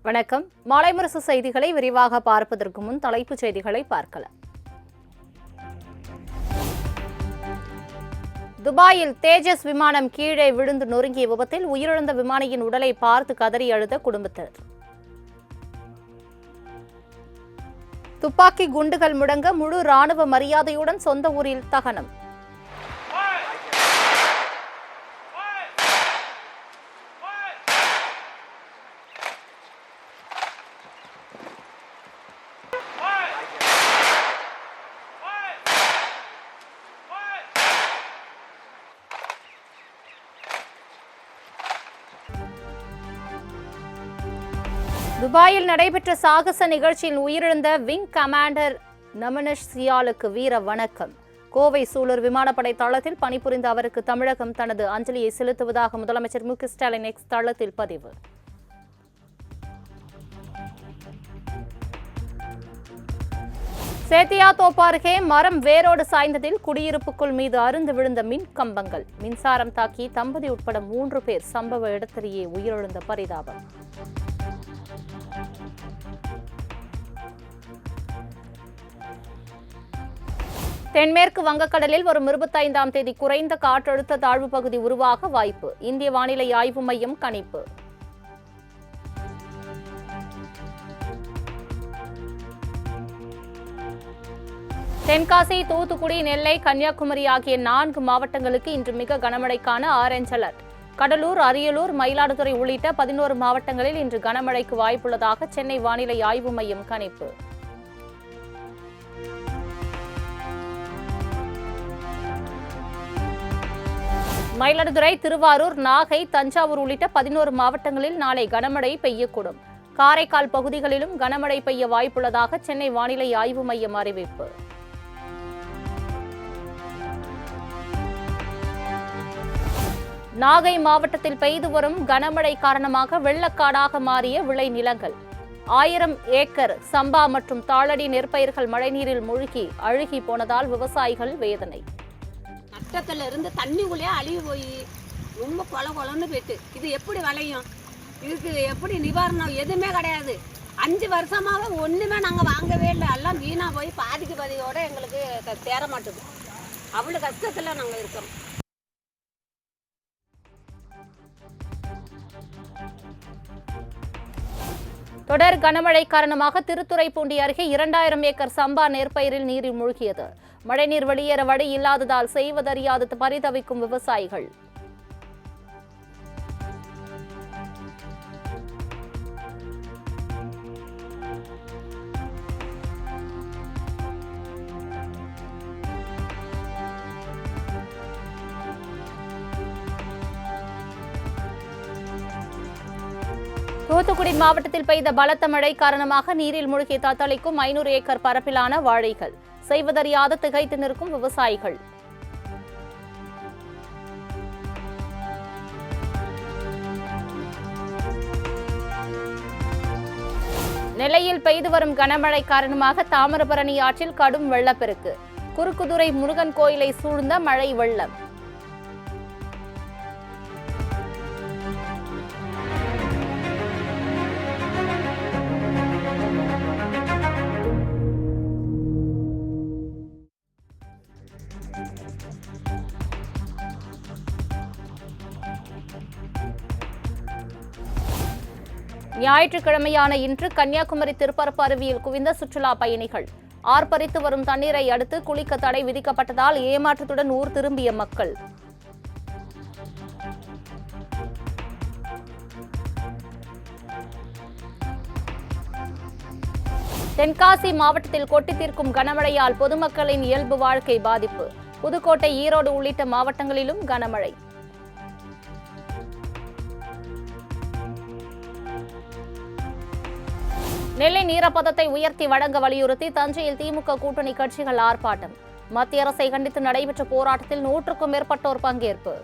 வணக்கம். மாலை முரசு செய்திகளை விரிவாக பார்ப்பதற்கு முன் தலைப்புச் செய்திகளை பார்க்கலாம். துபாயில் தேஜஸ் விமானம் கீழே விழுந்து நொறுங்கிய விபத்தில் உயிரிழந்த விமானியின் உடலை பார்த்து கதறி அழுத குடும்பத்தினர். துப்பாக்கி குண்டுகள் முழங்க முழு ராணுவ மரியாதையுடன் சொந்த ஊரில் தகனம். துபாயில் நடைபெற்ற சாகச நிகழ்ச்சியில் உயிரிழந்த விங் கமாண்டர் நமனஷ் சியாலுக்கு வீர வணக்கம். கோவை சூலூர் விமானப்படை தளத்தில் பணிபுரிந்த அவருக்கு தமிழகம் தனது அஞ்சலியை செலுத்துவதாக முதலமைச்சர் மு க ஸ்டாலின் எக்ஸ் தளத்தில் பதிவு. சேத்தியாத்தோப்பு அருகே மரம் வேரோடு சாய்ந்ததில் குடியிருப்புக்குள் மீது அருந்து விழுந்த மின் கம்பங்கள். மின்சாரம் தாக்கி தம்பதி உட்பட 3 பேர் சம்பவ இடத்திலேயே உயிரிழந்த பரிதாபம். தென்மேற்கு வங்கக்கடலில் வரும் 25ஆம் தேதி குறைந்த காற்றழுத்த தாழ்வு பகுதி உருவாக வாய்ப்பு. இந்திய வானிலை ஆய்வு மையம் கணிப்பு. தென்காசி, தூத்துக்குடி, நெல்லை, கன்னியாகுமரி ஆகிய 4 மாவட்டங்களுக்கு இன்று மிக கனமழைக்கான ஆரஞ்ச் அலர்ட். கடலூர், அரியலூர், மயிலாடுதுறை உள்ளிட்ட 11 மாவட்டங்களில் இன்று கனமழைக்கு வாய்ப்புள்ளதாக சென்னை வானிலை ஆய்வு மையம் கணிப்பு. மயிலாடுதுறை, திருவாரூர், நாகை, தஞ்சாவூர் உள்ளிட்ட 11 மாவட்டங்களில் நாளை கனமழை பெய்யக்கூடும். காரைக்கால் பகுதிகளிலும் கனமழை பெய்ய வாய்ப்புள்ளதாக சென்னை வானிலை ஆய்வு மையம் அறிவிப்பு. நாகை மாவட்டத்தில் பெய்து வரும் கனமழை காரணமாக வெள்ளக்காடாக மாறிய விளை நிலங்கள். 1000 ஏக்கர் சம்பா மற்றும் தாளடி நெற்பயிர்கள் மழைநீரில் மூழ்கி அழுகி போனதால் விவசாயிகள் வேதனை. நட்டத்துல இருந்து தண்ணிக்குள்ளேயே அழிவு போய் ரொம்ப கொலன்னு போயிட்டு இது எப்படி விளையும்? இதுக்கு எப்படி நிவாரணம்? எதுவுமே கிடையாது. 5 வருஷமாக ஒன்றுமே நாங்கள் வாங்கவே இல்லை. எல்லாம் வீணாக போய் பாதிக்கு பாதியோட எங்களுக்கு தேர மாட்டேது. அவ்வளோ கஷ்டத்தில் நாங்கள் இருக்கோம். தொடர் கனமழை காரணமாக திருத்துறைப்பூண்டி அருகே 2000 ஏக்கர் சம்பா நெற்பயிரில் நீரில் மூழ்கியது. மழைநீர் வெளியேற வழி இல்லாததால் செய்வதறியாது பரிதவிக்கும் விவசாயிகள். தூத்துக்குடி மாவட்டத்தில் பெய்த பலத்த மழை காரணமாக நீரில் மூழ்கி தத்தளிக்கும் 500 ஏக்கர் பரப்பிலான வாழைகள். செய்வதறியாது திகைத்து நிற்கும் விவசாயிகள். நெல்லையில் பெய்து வரும் கனமழை காரணமாக தாமிரபரணி ஆற்றில் கடும் வெள்ளப்பெருக்கு. குறுக்குதுறை முருகன் கோயிலை சூழ்ந்த மழை வெள்ளம். ஞாயிற்றுக்கிழமையான இன்று கன்னியாகுமரி திருப்பரப்பு அருவியில் குவிந்த சுற்றுலா பயணிகள். ஆர்ப்பரித்து வரும் தண்ணீரை அடுத்து குளிக்க தடை விதிக்கப்பட்டதால் ஏமாற்றத்துடன் ஊர் திரும்பிய மக்கள். தென்காசி மாவட்டத்தில் கொட்டி தீர்க்கும் கனமழையால் பொதுமக்களின் இயல்பு வாழ்க்கை பாதிப்பு. புதுக்கோட்டை, ஈரோடு உள்ளிட்ட மாவட்டங்களிலும் கனமழை. நெல்லை நீரப்பதத்தை உயர்த்தி வழங்க வலியுறுத்தி தஞ்சையில் திமுக கூட்டணி கட்சிகள் ஆர்ப்பாட்டம். மத்திய அரசை கண்டித்து நடைபெற்ற போராட்டத்தில் 100க்கும் மேற்பட்டோர் பங்கேற்பு.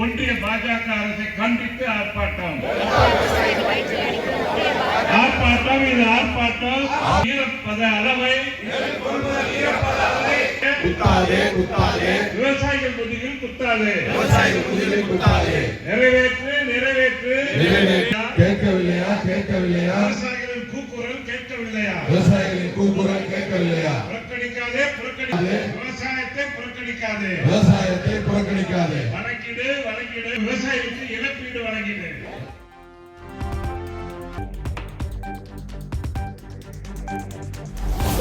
ஒன்றிய பாஜக அரசை கண்டித்து ஆர்ப்பாட்டம். இது ஆர்ப்பாட்டம். ஈரப்பத அளவை விவசாயிகள் முதுகில் குத்தாது. நிறைவேற்று கேட்கவில்லையா? கேட்கவில்லையா? விவசாயிகளின் கூக்குரல் கேட்கவில்லையா? விவசாயிகளின் கூக்குரல் கேட்கவில்லையா? புறக்கணிக்காதே, புறக்கணிக்காதே. விவசாயத்தை புறக்கணிக்காதே. விவசாயத்தை புறக்கணிக்காதே. வழங்கிடு, வழங்கிடு. விவசாயிகளுக்கு இழப்பீடு வழங்கிடு.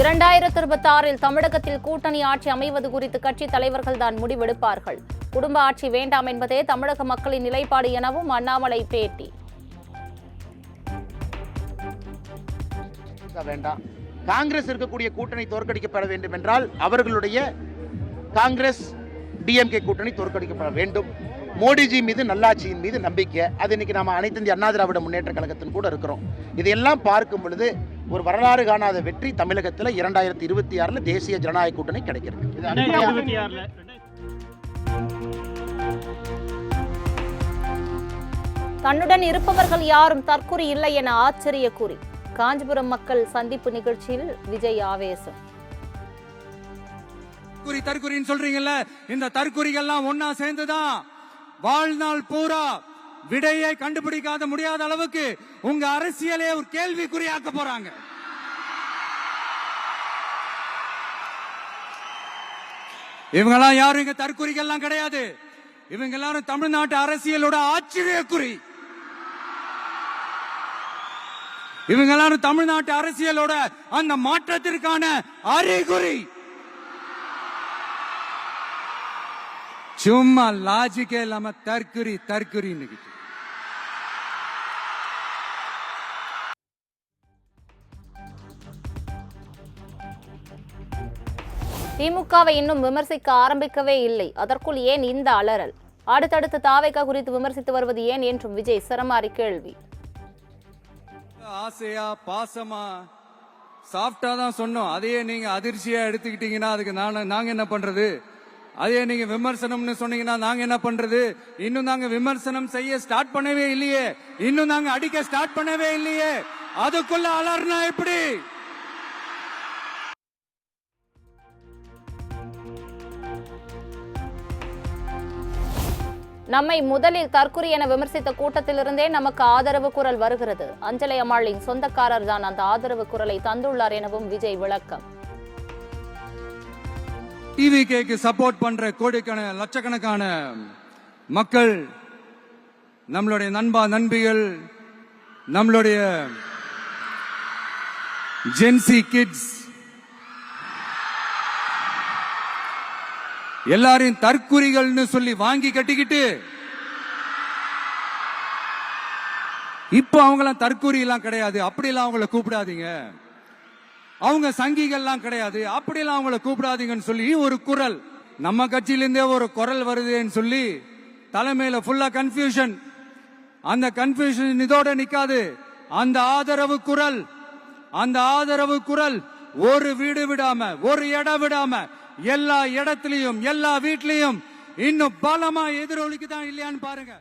2026 தமிழகத்தில் கூட்டணி ஆட்சி அமைவது குறித்து கட்சி தலைவர்கள் தான் முடிவெடுப்பார்கள். குடும்ப ஆட்சி வேண்டாம் என்பதே தமிழக மக்களின் நிலைப்பாடு எனவும் அண்ணாமலை பேட்டி. வேண்டாம், காங்கிரஸ் இருக்கக்கூடிய கூட்டணி தோற்கடிக்கப்பட வேண்டும் என்றால் அவர்களுடைய காங்கிரஸ் டிஎம்கே கூட்டணி தோற்கடிக்கப்பட வேண்டும். மோடிஜி மீது நல்லாட்சியின் மீது நம்பிக்கை, அது இன்னைக்கு நம்ம அனைத்து இந்திய அண்ணா திராவிட முன்னேற்ற கழகத்தின் கூட இருக்கிறோம். இதையெல்லாம் பார்க்கும் பொழுது ஒரு வரலாறு காணாத வெற்றி தமிழகத்தில் 2026 தேசிய ஜனநாயக கூட்டணி கிடைக்கிறது. தன்னுடன் இருப்பவர்கள் யாரும் தற்குறி இல்லை என ஆச்சரிய கூறி காஞ்சிபுரம் மக்கள் சந்திப்பு நிகழ்ச்சியில் விஜய் ஆவேசம். தற்குறின்னு சொல்றீங்கல்ல, இந்த தற்குறிகள்லாம் ஒன்னா சேர்ந்துதான் வாழ்நாள் பூரா விடையை கண்டுபிடிக்காத முடியாத அளவுக்கு உங்க அரசியலே ஒரு கேள்விக்குறியாக்க போறாங்க. இவங்கெல்லாம் யாரும் இங்க தற்குறிகள்லாம் கிடையாது. இவங்க எல்லாரும் தமிழ்நாட்டு அரசியலோட ஆச்சரியக்குறி. இவங்க எல்லாரும் தமிழ்நாட்டு அரசியலோட அந்த மாற்றத்திற்கான அறிகுறி. சும்மா லாஜிக்கே இல்லாம தற்குறி தற்குறின்னு. திமுகவை இன்னும் விமர்சிக்க ஆரம்பிக்கவே இல்லை, அதற்குள் ஏன் இந்த அலறல்? அடுத்தடுத்து தாவேகா குறித்து விமர்சித்து வருவது ஏன் என்றும் விஜய் சரமாரி கேள்வி. ஆசையா பாசமா சாஃப்டா தான் சொன்னோம், அதையே நீங்க அதிர்ச்சியா எடுத்துக்கிட்டீங்கன்னா அதுக்கு நாங்க என்ன பண்றது? அதே நீங்க விமர்சனம்னு சொன்னீங்கன்னா நாங்க என்ன பண்றது? இன்னும் நாங்க விமர்சனம் செய்ய ஸ்டார்ட் பண்ணவே இல்லையே, இன்னும் நாங்க அடிக்க ஸ்டார்ட் பண்ணவே இல்லையே, அதுக்குள்ள அலர்னா எப்படி? நம்மை முதலில் தற்குறி என விமர்சித்த கூட்டத்திலிருந்தே நமக்கு ஆதரவு குரல் வருகிறது. அஞ்சலை அம்மாளின் சொந்தக்காரர் தான் அந்த ஆதரவு குரலை தந்துள்ளார் எனவும் விஜய் விளக்கம். டிவிகேக்கு சப்போர்ட் பண்ற கோடிக்கணக்கான லட்சக்கணக்கான மக்கள், நம்மளுடைய நண்பா நண்பிகள், நம்மளுடைய ஜென்சி கிட்ஸ் எல்லாரையும் தற்குறிகள்னு சொல்லி வாங்கி கட்டிக்கிட்டு இப்ப அவங்களாம் தற்குறி எல்லாம் கிடையாது, அப்படிலாம் அவங்கள கூப்பிடாதீங்க, அவங்க சங்கிகள்லாம் கிடையாது, அப்படிலாம் அவங்கள கூப்பிடாதீங்கன்னு சொல்லி ஒரு குரல் நம்ம கட்சியிலிருந்தே ஒரு குரல் வருதுன்னு சொல்லி தலைமையில ஃபுல்லா கன்ஃபியூஷன். அந்த கன்ஃபியூஷன் இதோட நிக்காது. அந்த ஆதரவு குரல் ஒரு வீடு விடாம, ஒரு இடம் விடாம, எல்லா இடத்திலையும் எல்லா வீட்லயும் இன்னும் பலமா எதிரொலிக்குதான் இல்லையான்னு பாருங்க.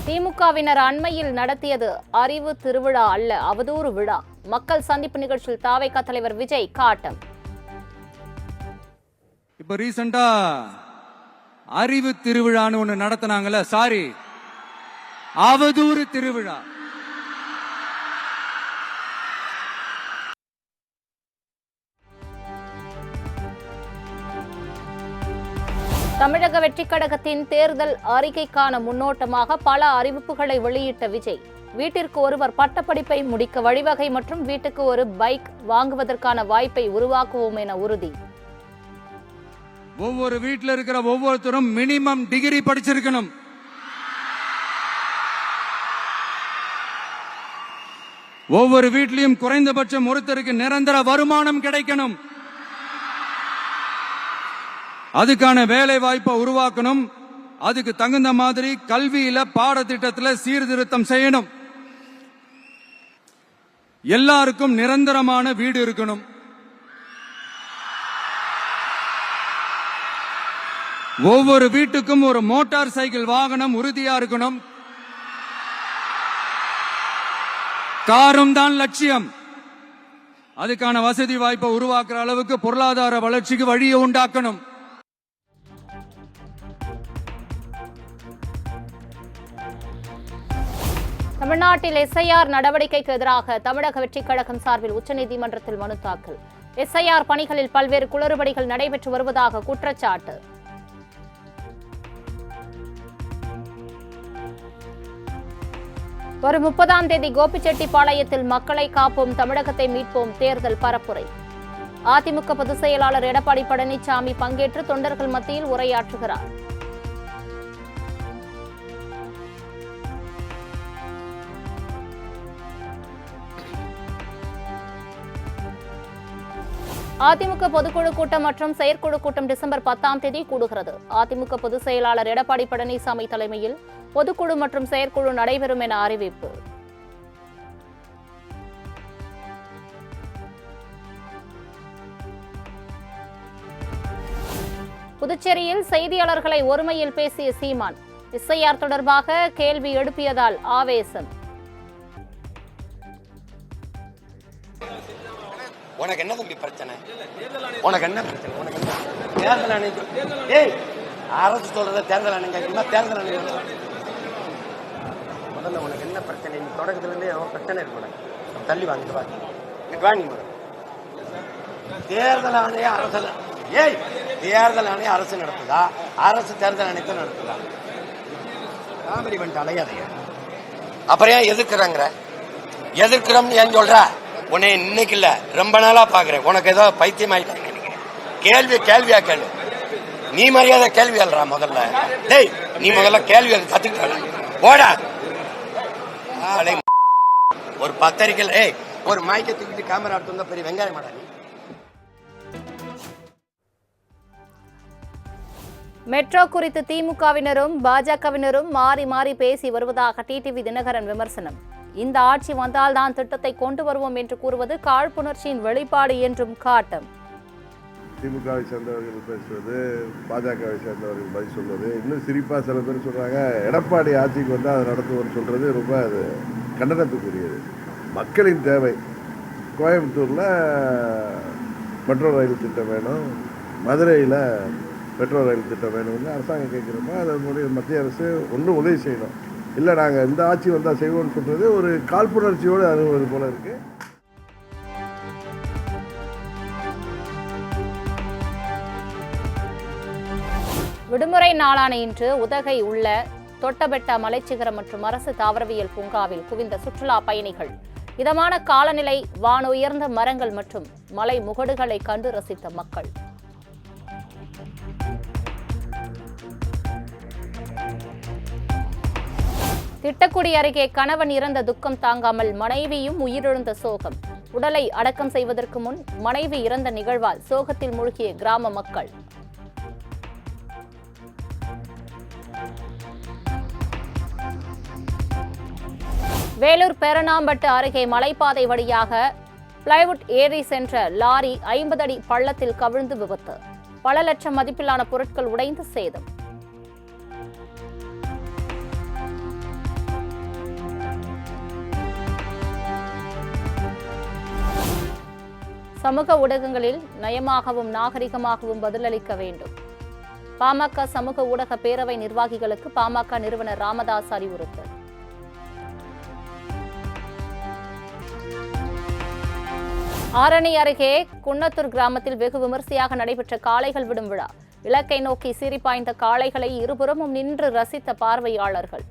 திமுகவினர் அண்மையில் நடத்தியது அறிவு திருவிழா அல்ல, அவதூறு விழா. மக்கள் சந்திப்பு நிகழ்ச்சியில் தாவேகா தலைவர் விஜய் காட்டம். இப்ப ரீசெண்டா அறிவு திருவிழான்னு ஒண்ணு நடத்தினாங்கல்ல, சாரி அவதூறு திருவிழா. தமிழக வெற்றிக் கழகத்தின் தேர்தல் அறிக்கைக்கான முன்னோட்டமாக பல அறிவிப்புகளை வெளியிட்ட விஜய், வீட்டிற்கு ஒருவர் பட்டப்படிப்பை முடிக்க வழிவகை மற்றும் வீட்டுக்கு ஒரு பைக் வாங்குவதற்கான வாய்ப்பை உருவாக்குவோம் என உறுதி. ஒவ்வொரு வீட்டில் இருக்கிற ஒவ்வொருத்தரும் மினிமம் டிகிரி படிச்சிருக்கணும். ஒவ்வொரு வீட்டிலையும் குறைந்தபட்சம் ஒருத்தருக்கு நிரந்தர வருமானம் கிடைக்கணும். அதுக்கான வேலை வாய்ப்பை உருவாக்கணும். அதுக்கு தகுந்த மாதிரி கல்வியில பாடத்திட்டத்தில் சீர்திருத்தம் செய்யணும். எல்லாருக்கும் நிரந்தரமான வீடு இருக்கணும். ஒவ்வொரு வீட்டுக்கும் ஒரு மோட்டார் சைக்கிள் வாகனம் உறுதியா இருக்கணும். காரும் தான் லட்சியம். அதுக்கான வசதி வாய்ப்பை உருவாக்குற அளவுக்கு பொருளாதார வளர்ச்சிக்கு வழியை உண்டாக்கணும். தமிழ்நாட்டில் எஸ்ஐஆர் நடவடிக்கைக்கு எதிராக தமிழக வெற்றிக் கழகம் சார்பில் உச்சநீதிமன்றத்தில் மனு தாக்கல். எஸ்ஐஆர் பணிகளில் பல்வேறு குளறுபடிகள் நடைபெற்று வருவதாக குற்றச்சாட்டு. வரும் 30ஆம் தேதி கோபிச்செட்டிப்பாளையத்தில் மக்களை காப்போம் தமிழகத்தை மீட்போம் தேர்தல் பரப்புரை. அதிமுக பொதுச் செயலாளர் எடப்பாடி பழனிசாமி பங்கேற்று தொண்டர்கள் மத்தியில் உரையாற்றுகிறார். அதிமுக பொதுக்குழு கூட்டம் மற்றும் செயற்குழு கூட்டம் டிசம்பர் 10ஆம் தேதி கூடுகிறது. அதிமுக பொதுச் செயலாளர் எடப்பாடி பழனிசாமி தலைமையில் பொதுக்குழு மற்றும் செயற்குழு நடைபெறும் என அறிவிப்பு. புதுச்சேரியில் செய்தியாளர்களை ஒருமையில் பேசிய சீமான், எஸ்ஐஆர் தொடர்பாக கேள்வி எழுப்பியதால் ஆவேசம். உனக்கு என்ன தம்பி பிரச்சனை? உனக்கு என்ன பிரச்சனை? உனக்கு என்ன தேர்தல் ஆணையம்? ஏய், அரசு சொல்றத தேர்தல் ஆணையம் கேட்கணுமா? தேர்தல் ஆணையம் முதல்ல உனக்கு என்ன பிரச்சனை? நீ தொடக்கத்துல இருந்தே பிரச்சனை இருக்கு. உனக்கு தள்ளி வாங்கிட்டு வாங்கி முதல்ல தேர்தல் ஆணையம் அரசு. ஏய், தேர்தல் ஆணையம் அரசு நடத்துதா? அரசு தேர்தல் ஆணையத்தை நடத்துதா? காமெடி பண்ணிட்டு அலையாதைய. அப்புறம் ஏன் எதிர்க்கிறோம்னு ஏன் சொல்ற? உன்னை இன்னைக்கு இல்ல ரொம்ப நாளா பாக்குறேன். உனக்கு ஏதோ பைத்தியம் ஆயிட்டாங்க. கேள்வியா கேளு. நீ மரியாதை கேள்வி அல்றா முதல்ல. டேய், நீ முதல்ல கேள்வி கத்துக்கிட்ட போடா. ஒரு பத்திரிக்கை ஒரு மைக்க தூக்கிட்டு கேமரா எடுத்து வந்தா பெரிய வெங்காயம் மாடா. மெட்ரோ குறித்து திமுகவினரும் பாஜகவினரும் மாறி மாறி பேசி வருவதாக டிடிவி தினகரன் விமர்சனம். இந்த ஆட்சி வந்தால்தான் திட்டத்தை கொண்டு வருவோம் என்று கூறுவது காழ்ப்புணர்ச்சியின் வெளிப்பாடு என்றும் காட்டும். திமுகவை சேர்ந்தவர்கள் பேசுவது, பாஜகவை சேர்ந்தவர்கள் பதில் சொல்வது, இன்னும் சிரிப்பா சில பேர் சொல்றாங்க எடப்பாடி ஆட்சிக்கு வந்தால் அதை நடத்துவோம்னு சொல்றது ரொம்ப அது கண்டனத்துக்குரியது. மக்களின் தேவை கோயம்புத்தூரில் மெட்ரோ ரயில் திட்டம் வேணும், மதுரையில் மெட்ரோ ரயில் திட்டம் வேணும்னு அரசாங்கம் கேட்குறப்ப அதனுடைய மத்திய அரசு ஒன்றும் உதவி செய்யணும். இல்லை நாங்கள் இந்த ஆட்சி வந்தால் செய்வோம்னு சொல்றது ஒரு காழ்ப்புணர்ச்சியோடு அணுகுவது போல இருக்கு. விடுமுறை நாளான இன்று உதகை உள்ள தொட்டபெட்டா மலைச்சிகரம் மற்றும் அரசு தாவரவியல் பூங்காவில் குவிந்த சுற்றுலா பயணிகள். இதமான காலநிலை, வானுயர்ந்த மரங்கள் மற்றும் மலை முகடுகளை கண்டு ரசித்த மக்கள். திட்டக்குடி அருகே கணவன் இறந்த துக்கம் தாங்காமல் மனைவியும் உயிரிழந்த சோகம். உடலை அடக்கம் செய்வதற்கு முன் மனைவி இறந்த நிகழ்வால் சோகத்தில் மூழ்கிய கிராம மக்கள். வேலூர் பேரணாம்பட்டு அருகே மலைப்பாதை வழியாக பிளைவுட் ஏறி சென்ற லாரி 50 அடி பள்ளத்தில் கவிழ்ந்து விபத்து. பல லட்சம் மதிப்பிலான பொருட்கள் உடைந்து சேதம். சமூக ஊடகங்களில் நயமாகவும் நாகரிகமாகவும் பதிலளிக்க வேண்டும். பாமக சமூக ஊடக பேரவை நிர்வாகிகளுக்கு பாமக நிறுவனர் ராமதாஸ் அறிவுறுத்தல். ஆரணி அருகே குன்னத்தூர் கிராமத்தில் வெகு விமர்சையாக நடைபெற்ற காளைகள் விடும் விழா. இலக்கை நோக்கி சீறிப்பாய்ந்த காளைகளை இருபுறமும் நின்று ரசித்த பார்வையாளர்கள்.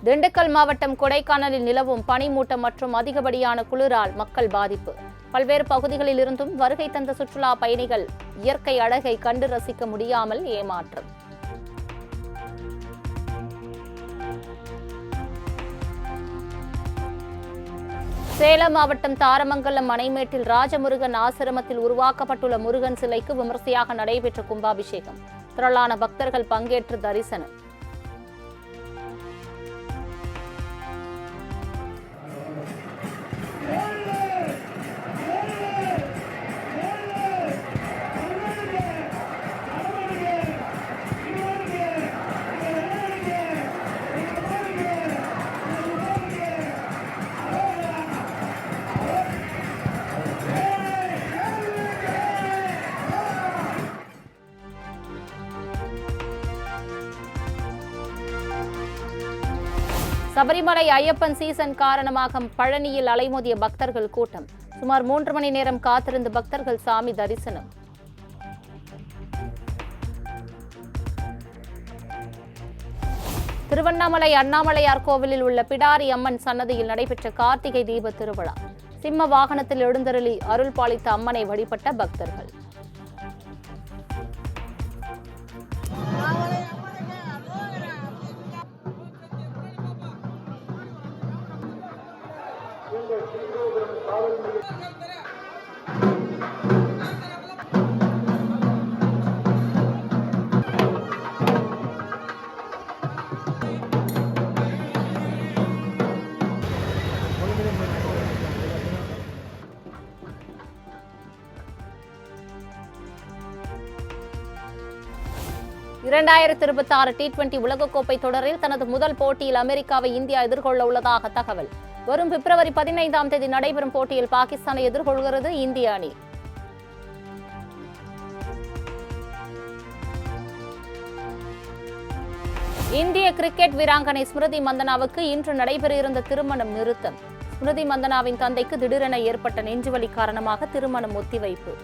திண்டுக்கல் மாவட்டம் கொடைக்கானலில் நிலவும் பனிமூட்டம் மற்றும் அதிகப்படியான குளிரால் மக்கள் பாதிப்பு. பல்வேறு பகுதிகளில் இருந்தும் வருகை தந்த சுற்றுலா பயணிகள் இயற்கை அழகை கண்டு ரசிக்க முடியாமல் ஏமாற்றம். சேலம் மாவட்டம் தாரமங்கலம் மனைமேட்டில் ராஜமுருகன் ஆசிரமத்தில் உருவாக்கப்பட்டுள்ள முருகன் சிலைக்கு விமர்சையாக நடைபெற்ற கும்பாபிஷேகம். திரளான பக்தர்கள் பங்கேற்று தரிசனம். சபரிமலை ஐயப்பன் சீசன் காரணமாக பழனியில் அலைமோதிய பக்தர்கள் கூட்டம். சுமார் 3 மணி நேரம் காத்திருந்து பக்தர்கள் சாமி தரிசனம். திருவண்ணாமலை அண்ணாமலையார் கோவிலில் உள்ள பிடாரி அம்மன் சன்னதியில் நடைபெற்ற கார்த்திகை தீப திருவிழா. சிம்ம வாகனத்தில் எழுந்தருளி அருள் பாலித்த அம்மனை வழிபட்ட பக்தர்கள். T20 உலகக்கோப்பை தொடரில் தனது முதல் போட்டியில் அமெரிக்காவை இந்தியா எதிர்கொள்ள உள்ளதாக தகவல். வரும் பிப்ரவரி 15ஆம் தேதி நடைபெறும் போட்டியில் பாகிஸ்தானை எதிர்கொள்கிறது இந்திய அணி. இந்திய கிரிக்கெட் வீராங்கனை ஸ்மிருதி மந்தனாவுக்கு இன்று நடைபெற இருந்த திருமணம் நிறுத்தம். ஸ்மிருதி மந்தனாவின் தந்தைக்கு திடீரென ஏற்பட்ட நெஞ்சுவலி காரணமாக திருமணம் ஒத்திவைப்பு.